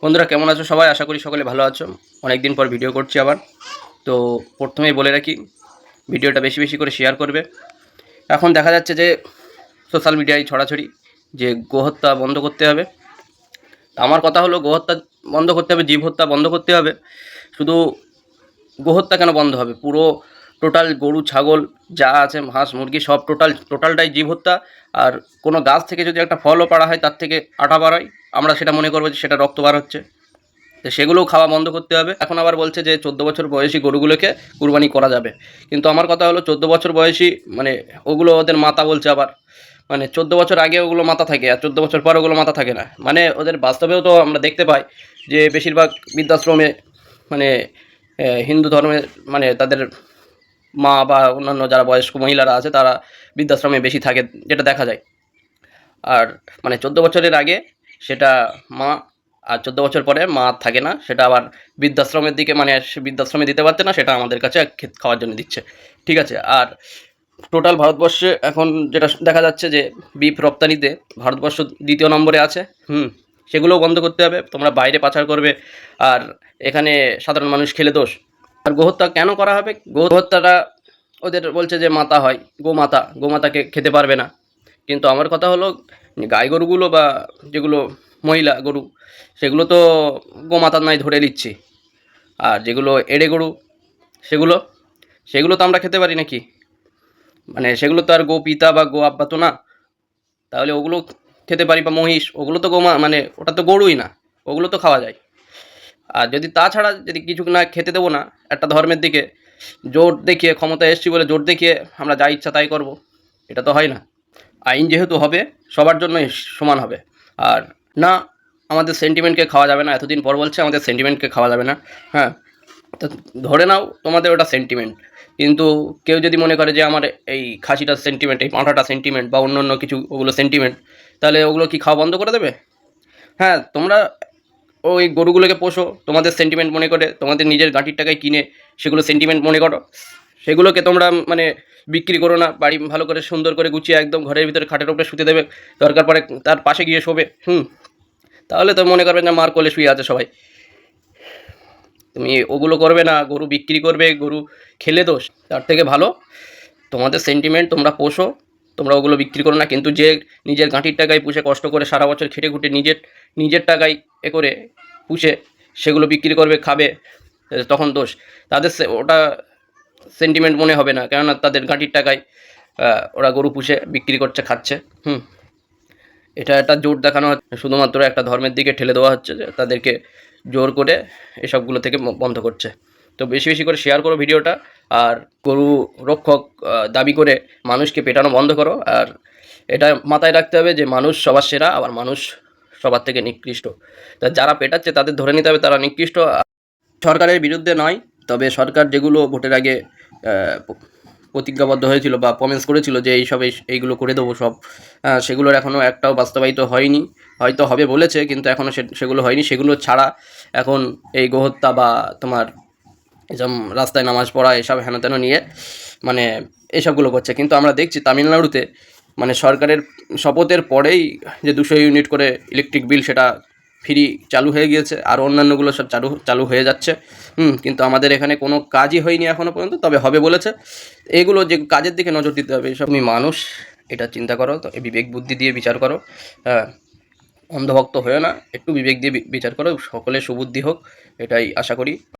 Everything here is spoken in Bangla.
বন্ধুরা কেমন আছো সবাই? আশা করি সকলে ভালো আছো। অনেক দিন পর ভিডিও করছি আবার। তো প্রথমেই বলে রাখি, ভিডিওটা বেশি বেশি করে শেয়ার করবে। এখন দেখা যাচ্ছে যে সোশ্যাল মিডিয়ায় ছড়াছড়ি যে গোহত্যা বন্ধ করতে হবে। আমার কথা হলো, গোহত্যা বন্ধ করতে হবে, জীব হত্যা বন্ধ করতে হবে। শুধু গোহত্যা কেন বন্ধ হবে? পুরো টোটাল গরু ছাগল যা আছে, হাঁস মুরগি সব টোটালটাই জীব হত্যা। আর কোনো গাছ থেকে যদি একটা ফলও পাড়া হয়, তার থেকে আঠা বার হয়, আমরা সেটা মনে করবো যে সেটা রক্ত বার হচ্ছে। তো সেগুলোও খাওয়া বন্ধ করতে হবে। এখন আবার বলছে যে 14 বছর বয়সী গরুগুলোকে কুরবানি করা যাবে। কিন্তু আমার কথা হলো, 14 বছর বয়সী মানে ওগুলো ওদের মাতা বলছে আবার। মানে 14 বছর আগে ওগুলো মাতা থাকে, আর 14 বছর পর ওগুলো মাতা থাকে না। মানে ওদের বাস্তবেও তো আমরা দেখতে পাই যে বেশিরভাগ বৃদ্ধাশ্রমে, মানে হিন্দু ধর্মের, মানে তাদের মা বা অন্যান্য যারা বয়স্ক মহিলারা আছে তারা বৃদ্ধাশ্রমে বেশি থাকে, যেটা দেখা যায়। আর মানে 14 বছরের আগে সেটা মা, আর 14 বছর পরে মা আর থাকে না, সেটা আবার বৃদ্ধাশ্রমের দিকে, মানে সে বৃদ্ধাশ্রমে দিতে পারছে না, সেটা আমাদের কাছে খাওয়ার জন্য দিচ্ছে। ঠিক আছে। আর টোটাল ভারতবর্ষে এখন যেটা দেখা যাচ্ছে যে বিফ রপ্তানিতে ভারতবর্ষ দ্বিতীয় নম্বরে আছে। সেগুলোও বন্ধ করতে হবে। তোমরা বাইরে পাচার করবে, আর এখানে সাধারণ মানুষ খেলে দোষ। আর গোহত্যা কেন করা হবে? গোহত্যাটা ওদের বলছে যে মাতা হয়, গোমাতাকে খেতে পারবে না। কিন্তু আমার কথা হলো, গাই গরুগুলো বা যেগুলো মহিলা গরু, সেগুলো তো গোমাতার নাই ধরে নিচ্ছি। আর যেগুলো এড়ে গরু, সেগুলো সেগুলো তো আমরা খেতে পারি নাকি? মানে সেগুলো তো আর গো পিতা বা গো আব্বা তো না। তাহলে ওগুলো খেতে পারি, বা মহিষ, ওগুলো তো গোমা, মানে ওটা তো গরুই না, ওগুলো তো খাওয়া যায়। আর যদি তাছাড়া যদি কিছু না খেতে দেবো না, একটা ধর্মের দিকে জোর দেখিয়ে, ক্ষমতায় এসছি বলে জোর দেখিয়ে আমরা যা ইচ্ছা তাই করব, এটা তো হয় না। আইন যেহেতু হবে, সবার জন্যই সমান হবে। আর না, আমাদের সেন্টিমেন্টকে খাওয়া যাবে না। এতদিন পর বলছে আমাদের সেন্টিমেন্টকে খাওয়া যাবে না। হ্যাঁ, তো ধরে নাও তোমাদের ওটা সেন্টিমেন্ট। কিন্তু কেউ যদি মনে করে যে আমার এই খাসিটার সেন্টিমেন্ট, এই পাঁঠাটা সেন্টিমেন্ট, বা অন্য অন্য কিছু ওগুলো সেন্টিমেন্ট, তাহলে ওগুলো কি খাওয়া বন্ধ করে দেবে? হ্যাঁ, তোমরা ওই গরুগুলোকে পোষো তোমাদের সেন্টিমেন্ট মনে করে, তোমাদের নিজের গাঁটির টাকায় কিনে সেগুলো সেন্টিমেন্ট মনে করো। সেগুলোকে তোমরা মানে বিক্রি করো না। বাড়ি ভালো করে সুন্দর করে গুছিয়ে একদম ঘরের ভিতরে খাটের উপরে শুতে দেবে, দরকার পড়ে তার পাশে গিয়ে শোবে। তাহলে তো মনে করবে না মার কোলে শুয়ে আছে সবাই। তুমি ওগুলো করবে না, গরু বিক্রি করবে, গরু খেলে দোষ। তার থেকে ভালো তোমাদের সেন্টিমেন্ট তোমরা পোষো, তোমরা ওগুলো বিক্রি করো না। কিন্তু যে নিজের গাঁটির টাকায় পুষে, কষ্ট করে সারা বছর খেটে খুঁটে নিজের নিজের টাকায় করে পুষে সেগুলো বিক্রি করবে, খাবে, তখন দোষ। তাদের ওটা সেন্টিমেন্ট মনে হবে না, কেননা তাদের গাঁটির টাকায় ওরা গরু পুষে বিক্রি করছে, খাচ্ছে। এটা একটা জোর দেখানো হচ্ছে, শুধুমাত্র একটা ধর্মের দিকে ঠেলে দেওয়া হচ্ছে, যে তাদেরকে জোর করে এসবগুলো থেকে বন্ধ করছে। তো বেশি বেশি করে শেয়ার করো ভিডিওটা। আর গরু রক্ষক দাবি করে মানুষকে পেটানো বন্ধ করো। আর এটা মাথায় রাখতে হবে যে মানুষ সবার সেরা, আবার মানুষ সবার থেকে নিকৃষ্ট। তা যারা পেটাচ্ছে তাদের ধরে নিতে হবে তারা নিকৃষ্ট। সরকারের বিরুদ্ধে নয়, তবে সরকার যেগুলো ভোটের আগে প্রতিজ্ঞাবদ্ধ হয়েছিল বা প্রমিস করেছিল যে এইগুলো করে দেবো সব, সেগুলোর এখনও একটাও বাস্তবায়িত হয়নি। হয়তো হবে বলেছে, কিন্তু এখনও সেগুলো হয়নি। সেগুলো ছাড়া এখন এই গোহত্যা বা তোমার এসব রাস্তায় নামাজ পড়া, এসব হেন তেন নিয়ে মানে এসবগুলো করছে। কিন্তু আমরা দেখছি তামিলনাড়ুতে, মানে সরকারের শপথের পরেই যে 200 ইউনিট করে ইলেকট্রিক বিল, সেটা ফ্রি চালু হয়ে গিয়েছে। আর অন্যান্যগুলো সব চালু হয়ে যাচ্ছে। কিন্তু আমাদের এখানে কোনো কাজই হয়নি এখনও পর্যন্ত, তবে হবে বলেছে। এগুলো যে কাজের দিকে নজর দিতে হবে। এসব তুমি মানুষ, এটা চিন্তা করো, তো বিবেক বুদ্ধি দিয়ে বিচার করো। হ্যাঁ, অন্ধভক্ত হয়েও না, একটু বিবেক দিয়ে বিচার করো। সকলে সুবুদ্ধি হোক, এটাই আশা করি।